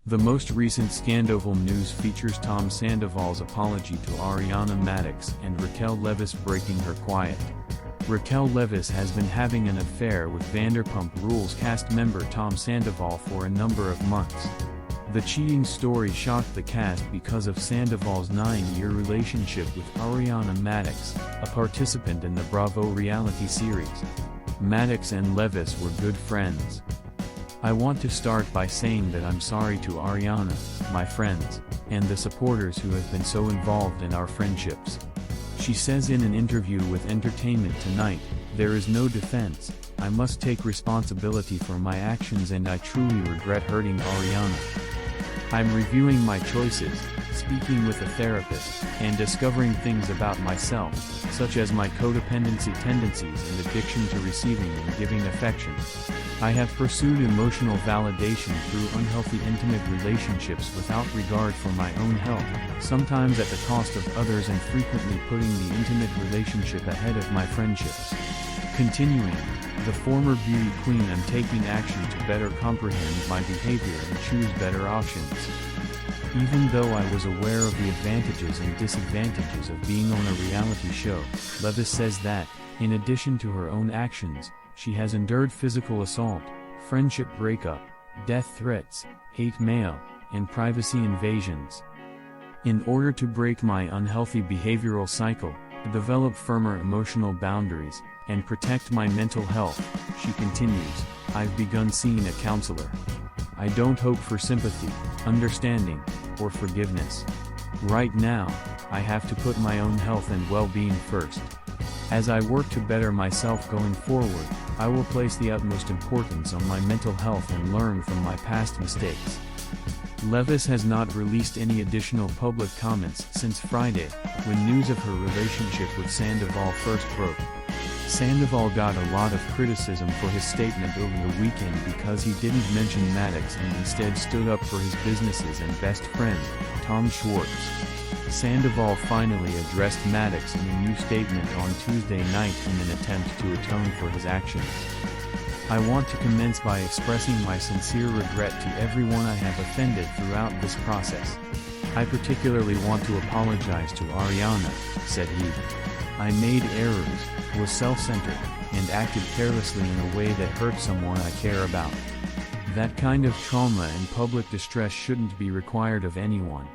The most recent Scandoval news features Tom Sandoval's apology to ARIANA MADIX and Raquel LEVISS breaking her quiet. Raquel LEVISS has been having an affair with Vanderpump Rules cast member Tom Sandoval for a number of months. The cheating story shocked the cast because of Sandoval's 9-year relationship with ARIANA MADIX, a participant in the Bravo reality series. MADIX and LEVISS were good friends. "I want to start by saying that I'm sorry to ARIANA, my friends, and the supporters who have been so involved in our friendships." She says in an interview with Entertainment Tonight, "There is no defense, I must take responsibility for my actions and I truly regret hurting ARIANA. I'm reviewing my choices, speaking with a therapist, and discovering things about myself, such as my codependency tendencies and addiction to receiving and giving affection. I have pursued emotional validation through unhealthy intimate relationships without regard for my own health, sometimes at the cost of others and frequently putting the intimate relationship ahead of my friendships." Continuing, the former beauty queen, "I'm taking action to better comprehend my behavior and choose better options. Even though I was aware of the advantages and disadvantages of being on a reality show," LEVISS says that, in addition to her own actions, she has endured physical assault, friendship breakup, death threats, hate mail, and privacy invasions. "In order to break my unhealthy behavioral cycle, develop firmer emotional boundaries, and protect my mental health," she continues, "I've begun seeing a counselor. I don't hope for sympathy, understanding, or forgiveness. Right now, I have to put my own health and well-being first. As I work to better myself going forward, I will place the utmost importance on my mental health and learn from my past mistakes." LEVISS has not released any additional public comments since Friday, when news of her relationship with Sandoval first broke. Sandoval got a lot of criticism for his statement over the weekend because he didn't mention MADIX and instead stood up for his businesses and best friend, Tom Schwartz. Sandoval finally addressed MADIX in a new statement on Tuesday night in an attempt to atone for his actions. "I want to commence by expressing my sincere regret to everyone I have offended throughout this process. I particularly want to apologize to ARIANA," said he. "I made errors, was self-centered, and acted carelessly in a way that hurt someone I care about. That kind of trauma and public distress shouldn't be required of anyone.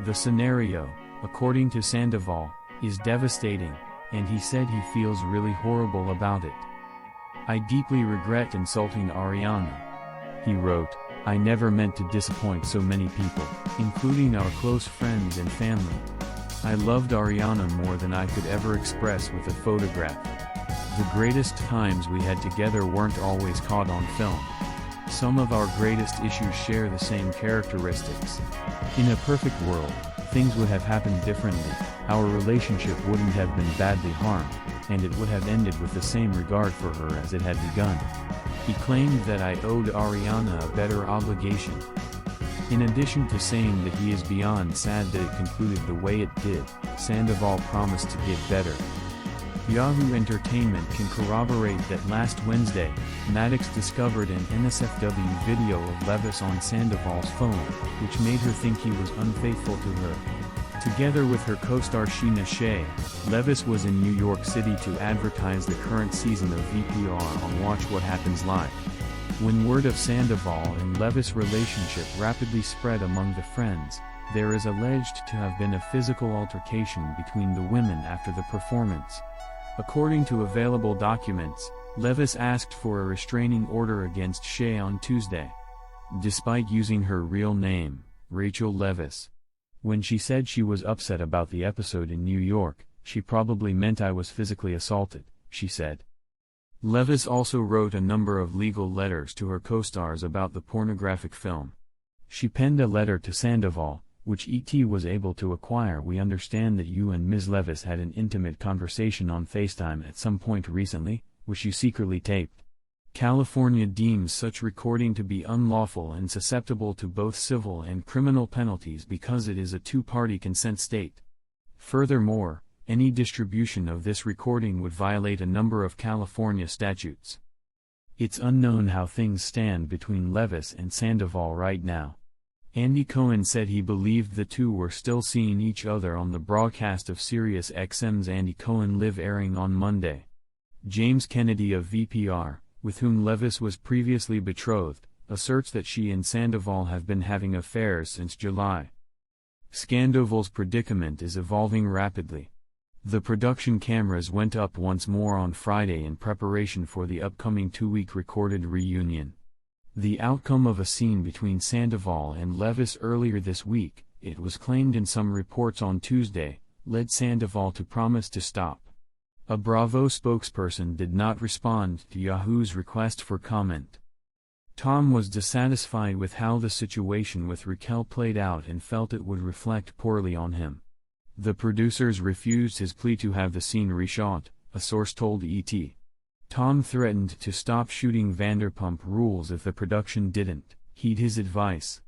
The scenario, according to Sandoval, is devastating, and he said he feels really horrible about it. I deeply regret insulting ARIANA. He wrote, I never meant to disappoint so many people, including our close friends and family. I loved ARIANA more than I could ever express with a photograph. The greatest times we had together weren't always caught on film. Some of our greatest issues share the same characteristics. In a perfect world, things would have happened differently, our relationship wouldn't have been badly harmed, and it would have ended with the same regard for her as it had begun. He claimed that I owed ARIANA a better obligation. In addition to saying that he is beyond sad that it concluded the way it did, Sandoval promised to get better. Yahoo Entertainment can corroborate that last Wednesday, MADIX discovered an NSFW video of LEVISS on Sandoval's phone, which made her think he was unfaithful to her. Together with her co-star Sheena Shea, LEVISS was in New York City to advertise the current season of VPR on Watch What Happens Live. When word of Sandoval and LEVISS relationship rapidly spread among the friends, there is alleged to have been a physical altercation between the women after the performance. According to available documents, LEVISS asked for a restraining order against Shea on Tuesday. Despite using her real name, Rachel Leviss. When she said she was upset about the episode in New York, she probably meant I was physically assaulted, she said. LEVISS also wrote a number of legal letters to her co-stars about the pornographic film. She penned a letter to Sandoval, which ET was able to acquire. We understand that you and Ms. Leviss had an intimate conversation on FaceTime at some point recently, which you secretly taped. California deems such recording to be unlawful and susceptible to both civil and criminal penalties because it is a two-party consent state. Furthermore, any distribution of this recording would violate a number of California statutes. It's unknown how things stand between LEVISS and Sandoval right now. Andy Cohen said he believed the two were still seeing each other on the broadcast of Sirius XM's Andy Cohen Live airing on Monday. James Kennedy of VPR, with whom LEVISS was previously betrothed, asserts that she and Sandoval have been having affairs since July. Scandoval's predicament is evolving rapidly. The production cameras went up once more on Friday in preparation for the upcoming two-week recorded reunion. The outcome of a scene between Sandoval and LEVISS earlier this week, it was claimed in some reports on Tuesday, led Sandoval to promise to stop. A Bravo spokesperson did not respond to Yahoo's request for comment. Tom was dissatisfied with how the situation with Raquel played out and felt it would reflect poorly on him. The producers refused his plea to have the scene reshot, a source told ET. Tom threatened to stop shooting Vanderpump Rules if the production didn't heed his advice.